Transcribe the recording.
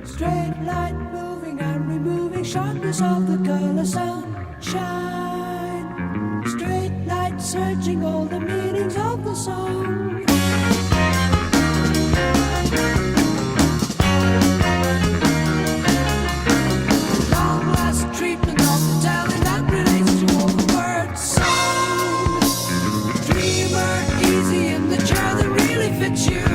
Straight light moving and removing sharpness of the color sunshine. Straight light searching all the meanings of the song. Long last treatment of the telling that relates to all the words sung. Dreamer easy in the chair that really fits you.